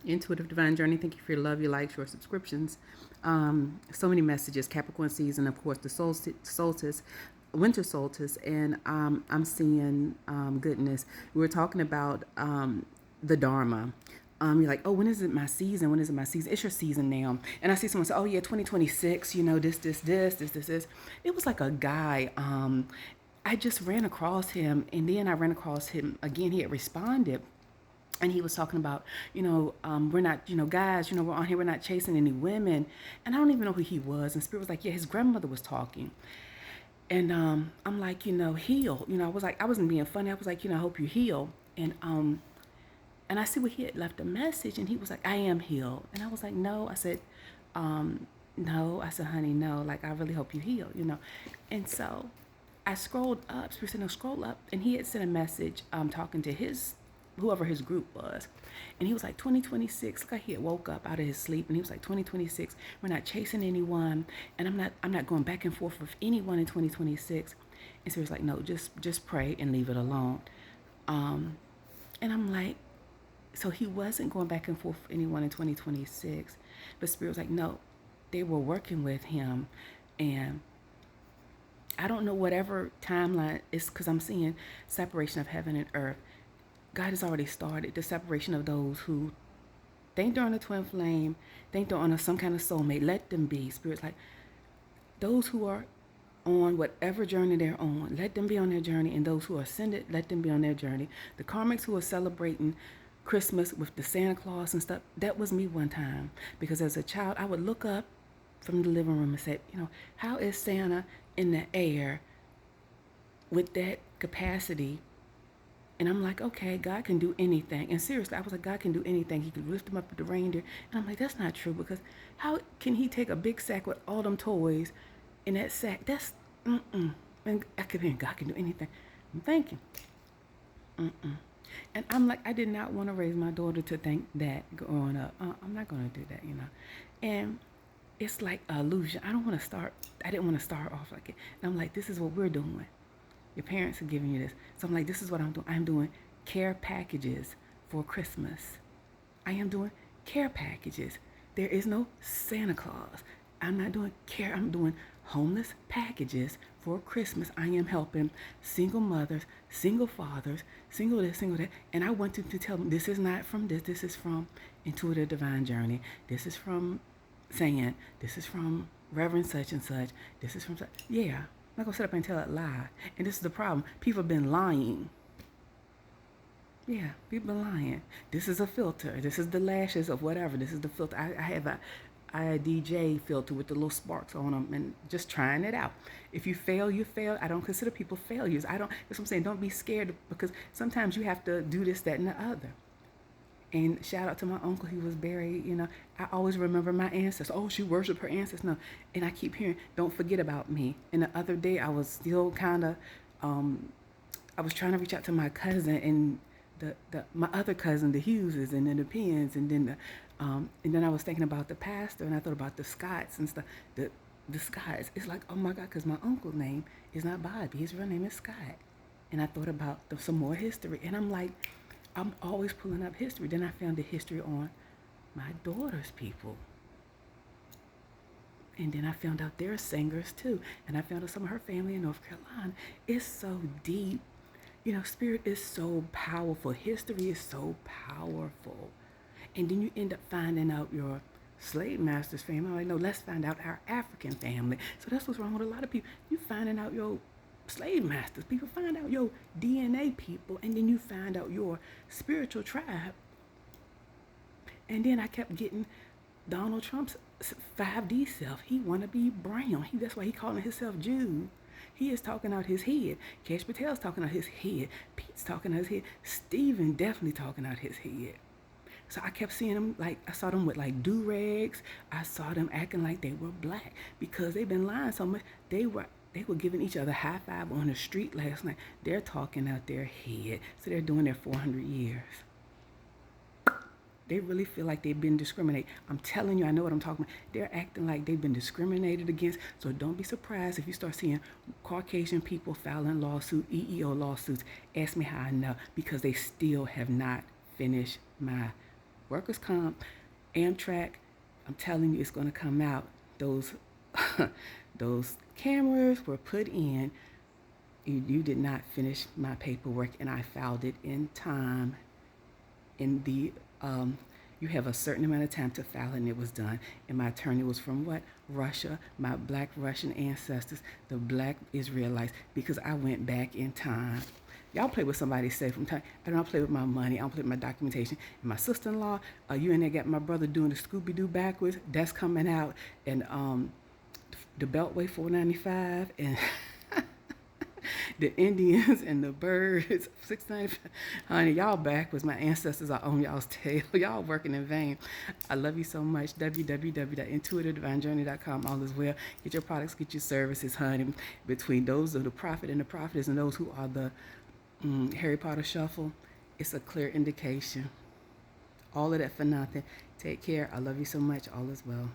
Intuitive Divine Journey. Thank you for your love, your likes, your subscriptions. So many messages. Capricorn season, of course, the solstice, winter solstice, and I'm seeing goodness. We were talking about the Dharma. You're like, oh, when is it my season? When is it my season? It's your season now. And I see someone say, oh yeah, 2026. You know, this. It was like a guy. I just ran across him, and then I ran across him again. He had responded, and he was talking about, we're not, guys, we're on here, we're not chasing any women. And I don't even know who he was. And Spirit was like, yeah, his grandmother was talking. And I'm like, heal. I was like, I wasn't being funny. I was like, I hope you heal. And I see what he had left a message, and he was like, I am healed. And I was like, no. I said, no. I said, honey, no. Like, I really hope you heal. And so I scrolled up. Spirit said, no, scroll up. And he had sent a message talking to whoever his group was. And he was like, 2026. Look, like he had woke up out of his sleep, and he was like, 2026. We're not chasing anyone, and I'm not going back and forth with anyone in 2026. And so he was like, no, just pray and leave it alone. And I'm like, so he wasn't going back and forth with anyone in 2026. But Spirit was like, no, they were working with him. And I don't know whatever timeline is, because I'm seeing separation of heaven and earth. God has already started the separation of those who think they're on a twin flame, think they're on some kind of soulmate. Let them be. Spirit's like, those who are on whatever journey they're on, let them be on their journey. And those who are ascended, let them be on their journey. The karmics who are celebrating Christmas with the Santa Claus and stuff, that was me one time. Because as a child, I would look up from the living room and say, how is Santa in the air with that capacity? And I'm like, okay, God can do anything. And seriously, I was like, God can do anything. He could lift him up with the reindeer. And I'm like, that's not true, because how can he take a big sack with all them toys in that sack? That's, And I could hear God can do anything. I'm thinking, And I'm like, I did not want to raise my daughter to think that growing up. I'm not going to do that. And it's like an illusion. I didn't want to start off like it. And I'm like, this is what we're doing. Your parents are giving you this. So I'm like, this is what I'm doing. I'm doing care packages for Christmas. I am doing care packages. There is no Santa Claus. I'm not doing care. I'm doing homeless packages for Christmas. I am helping single mothers, single fathers, single this, single that. And I want to tell them, this is not from this. This is from Intuitive Divine Journey. This is from saying, this is from Reverend such and such. This is from such. Yeah. I'm not going to sit up and tell a lie. And this is the problem. People have been lying. Yeah, people been lying. This is a filter. This is the lashes of whatever. This is the filter. I have a DJ filter with the little sparks on them, and just trying it out. If you fail, you fail. I don't consider people failures. That's what I'm saying. Don't be scared, because sometimes you have to do this, that, and the other. And shout out to my uncle. He was buried. I always remember my ancestors. Oh, she worshiped her ancestors. No. And I keep hearing, don't forget about me. And the other day, I was still kind of, I was trying to reach out to my cousin, and my other cousin, the Hugheses, and then the Penns, and then I was thinking about the pastor, and I thought about the Scotts and stuff. The Scotts. It's like, oh my God, because my uncle's name is not Bobby. His real name is Scott. And I thought about some more history, and I'm like, I'm always pulling up history. Then I found the history on my daughter's people. And then I found out they're singers too. And I found out some of her family in North Carolina. It's so deep. Spirit is so powerful. History is so powerful. And then you end up finding out your slave master's family. I'm like, no, let's find out our African family. So that's what's wrong with a lot of people. You finding out your slave masters. People find out your DNA people, and then you find out your spiritual tribe. And then I kept getting Donald Trump's 5D self. He want to be brown. That's why he calling himself Jude. He is talking out his head. Kesh Patel's talking out his head. Pete's talking out his head. Stephen definitely talking out his head. So I kept seeing them, like, I saw them with like do-rags. I saw them acting like they were black, because they've been lying so much. They were giving each other high five on the street last night. They're talking out their head. So they're doing their 400 years. They really feel like they've been discriminated. I'm telling you, I know what I'm talking about. They're acting like they've been discriminated against. So don't be surprised if you start seeing Caucasian people filing EEO lawsuits. Ask me how I know, because they still have not finished my Workers' comp, Amtrak, I'm telling you, it's going to come out. Those, those cameras were put in. You did not finish my paperwork, and I filed it in time. In the you have a certain amount of time to file, and it was done. And my attorney was from what? Russia, my black Russian ancestors, the black Israelites, because I went back in time. Y'all play with somebody safe from time. I don't play with my money. I don't play with my documentation. And my sister-in-law, you and they got my brother doing the Scooby-Doo backwards. That's coming out. And the Beltway 495 and the Indians and the birds, 695. Honey, y'all backwards. My ancestors are on y'all's tail. Y'all working in vain. I love you so much. www.intuitivedivinejourney.com. All is well. Get your products, get your services, honey. Between those of the prophet and the prophetess and those who are the Harry Potter shuffle, it's a clear indication. All of that for nothing. Take care. I love you so much. All is well.